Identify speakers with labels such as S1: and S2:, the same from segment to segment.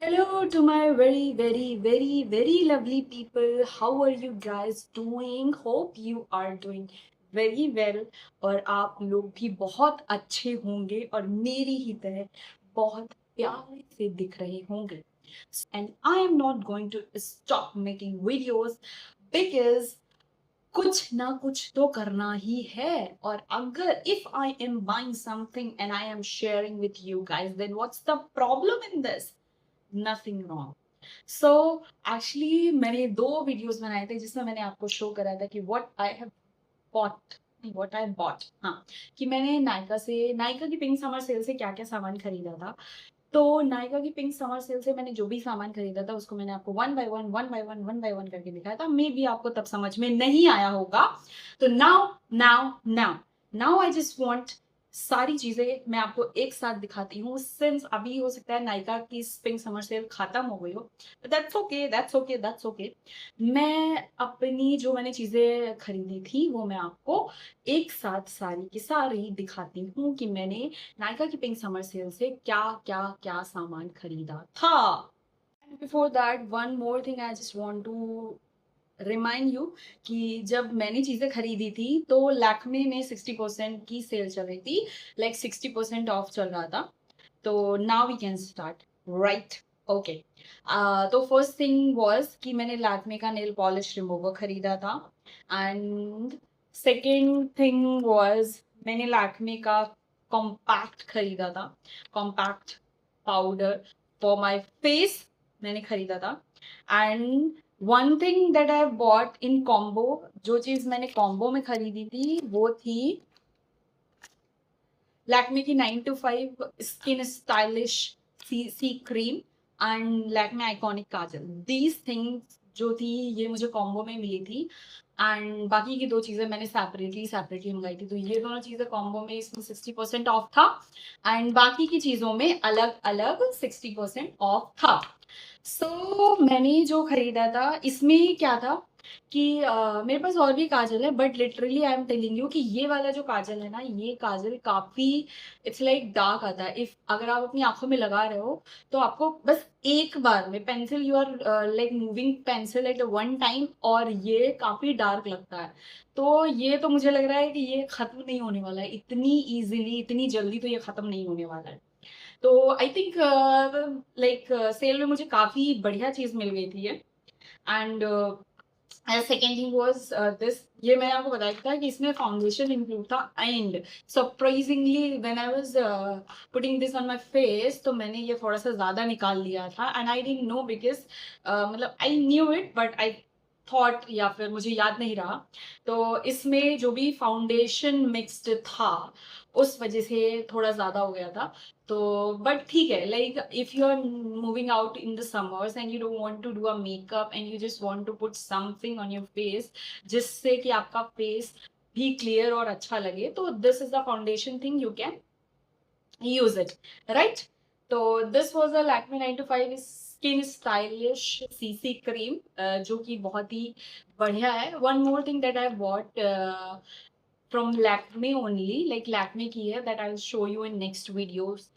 S1: Hello to my very lovely people. How are you guys doing? Hope you are doing very well. और आप लोग भी बहुत अच्छे होंगे और मेरी ही तरह बहुत प्यारे से दिख रहे होंगे. And I am not going to stop making videos because कुछ ना कुछ तो करना ही है. और अगर if I am buying something and I am sharing with you guys, then what's the problem in this? Nothing wrong. So actually मैंने दो वीडियोस बनाए थे जिसमें मैंने आपको शो करा था कि what I have bought, नहीं what I bought, हाँ, कि मैंने नायका की पिंक समर सेल से क्या क्या सामान खरीदा था. तो नायका की पिंक समर सेल से मैंने जो भी सामान खरीदा था उसको मैंने आपको वन बाय वन करके दिखाया था. मे बी आपको तब समझ में नहीं आया होगा. तो now now now now I just want सारी चीजें मैं आपको एक साथ दिखाती हूँ. सिंस अभी हो सकता है नायका की पिंक समर सेल खत्म हो गई हो, that's okay that's okay that's okay. मैं अपनी जो मैंने चीजें खरीदी थी वो मैं आपको एक साथ सारी की सारी दिखाती हूँ कि मैंने नायका की पिंक समर सेल से क्या क्या क्या सामान खरीदा था. Before that one more thing I just want to remind you कि जब मैंने चीजें खरीदी थी तो लैक्मे में 60% की सेल चल रही थी. लाइक 60% ऑफ चल रहा था. तो now we can start, right? Okay. तो फर्स्ट थिंग वाज कि मैंने लैक्मे का नेल पॉलिश रिमूवर खरीदा था. एंड सेकेंड थिंग वाज मैंने लैक्मे का कॉम्पैक्ट खरीदा था. Compact powder for my face मैंने खरीदा था. And one thing that I bought in combo, जो चीज मैंने कॉम्बो में खरीदी थी वो थी लैक्मे की 9 to 5 skin stylish C cream and Lakme iconic kajal. These things जो थी ये मुझे कॉम्बो में मिली थी. एंड बाकी की दो चीजें मैंने सेपरेटली मंगाई थी. तो ये दोनों चीजें कॉम्बो में इसमें 60% ऑफ था एंड बाकी की चीजों में अलग अलग 60% ऑफ था. सो मैंने जो खरीदा था इसमें क्या था कि मेरे पास और भी काजल है, but literally I am telling you कि ये वाला जो काजल है ना, ये काजल काफी इट्स लाइक डार्क आता है. इफ अगर आप अपनी आंखों में लगा रहे हो तो आपको बस एक बार में pencil you are like moving pencil at one time और ये काफी डार्क लगता है. तो ये तो मुझे लग रहा है कि ये खत्म नहीं होने वाला है इतनी इजीली, इतनी जल्दी तो ये खत्म नहीं होने वाला है. तो आई थिंक लाइक सेल में मुझे काफी बढ़िया चीज मिल गई थी. And second thing was this, ये मैंने आपको बताया था कि इसमें फाउंडेशन इंक्लूड था. And surprisingly when I was putting this on my face तो मैंने ये थोड़ा सा ज्यादा निकाल लिया था. And I didn't know because मतलब I knew it but I thought, या फिर मुझे याद नहीं रहा. तो इसमें जो भी फाउंडेशन मिक्स्ड था उस वजह से थोड़ा ज्यादा हो गया था. तो बट ठीक है, like if you are moving out in the summers and you don't want to do a makeup and you just want to put something on your face जिससे कि आपका फेस भी क्लियर और अच्छा लगे, तो this is the foundation thing you can use it, right? तो this was a Lakme 9 to 5 skin stylish CC cream जो कि बहुत ही बढ़िया है. One more thing that I bought from Lakme only, like Lakme की है, that I'll show you in next videos.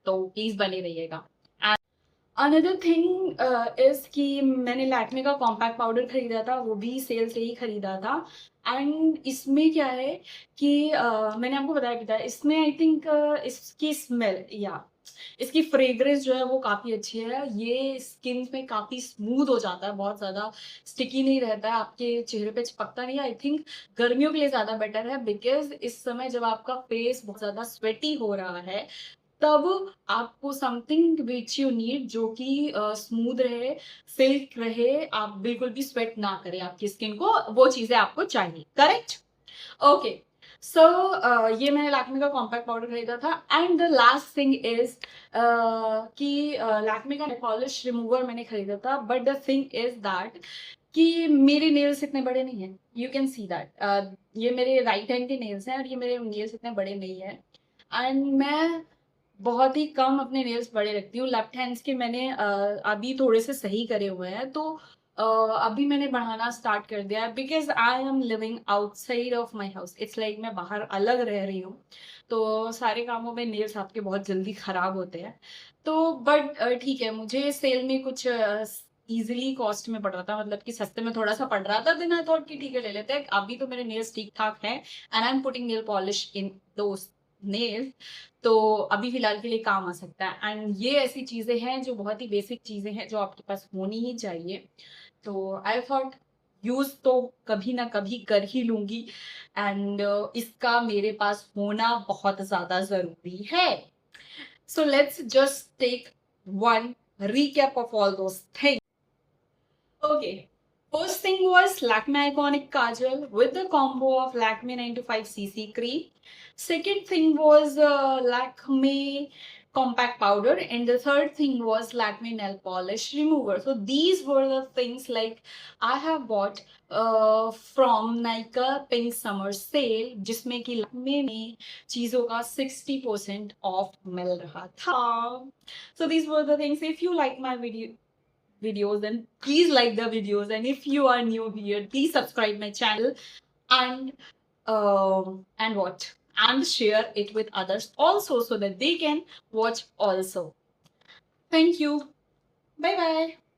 S1: तो प्लीज बने रहिएगा. अनदर थिंग इज कि मैंने लैक्मे का कॉम्पैक्ट पाउडर खरीदा था, वो भी सेल से ही खरीदा था. एंड इसमें क्या है कि मैंने आपको बताया भी था, इसमें आई थिंक इसकी स्मेल या इसकी फ्रेग्रेंस जो है वो काफ़ी अच्छी है. ये स्किन में काफ़ी स्मूथ हो जाता है, बहुत ज़्यादा स्टिकी नहीं रहता है, आपके चेहरे पे चिपकता नहीं है. आई थिंक गर्मियों के लिए ज़्यादा बेटर है बिकॉज इस समय जब आपका फेस बहुत ज़्यादा स्वेटी हो रहा है तब आपको समथिंग विच यू नीड जो कि स्मूथ रहे, सिल्क रहे, आप बिल्कुल भी स्वेट ना करे आपकी स्किन को, वो चीजें आपको चाहिए, करेक्ट? ओके. सो ये मैंने लैक्मे का कॉम्पैक्ट पाउडर खरीदा था. And the last thing is कि लैक्मे का पॉलिश रिमूवर मैंने खरीदा था. But the thing is that कि मेरे नेल्स इतने बड़े नहीं हैं. यू कैन सी दैट ये मेरे राइट हैंड के नेल्स हैं और ये मेरे नेल्स इतने बड़े नहीं हैं. एंड मैं बहुत ही कम अपने नेल्स बड़े रखती हूँ. लेफ्ट हैंड्स के मैंने अभी थोड़े से सही करे हुए हैं. तो अभी मैंने बढ़ाना स्टार्ट कर दिया है because I am living outside of my house. It's like मैं बाहर अलग रह रही हूँ, तो सारे कामों में नेल्स आपके बहुत जल्दी खराब होते हैं। तो बट ठीक है, मुझे सेल में कुछ इजीली कॉस्ट में पड़ रहा था, मतलब कि सस्ते में थोड़ा सा पड़ रहा था, देन आई थॉट कि ठीक है ले लेते हैं। अभी तो मेरे नेल्स ठीक ठाक हैं and I am putting nail polish in those nails, तो अभी फिलहाल के लिए काम आ सकता है। एंड ये ऐसी चीजें हैं जो बहुत ही बेसिक चीजें हैं जो आपके पास होनी ही चाहिए। तो आई थॉट यूज तो कभी ना कभी कर ही लूंगी एंड इसका मेरे पास होना बहुत ज्यादा जरूरी है। So let's just take one recap of all those things. Okay. First thing was Lakme Iconic Kajal with the combo of Lakme 95cc cream. Second thing was Lakme compact powder, and the third thing was Lakme nail polish remover. So these were the things like I have bought from Nykaa Pink Summer Sale, जिसमें कि Lakme में चीजों का 60% off मिल रहा था. So these were the things. If you like my videos, then please like the videos, and if you are new here, please subscribe my channel and what, and share it with others also so that they can watch also. Thank you. Bye bye.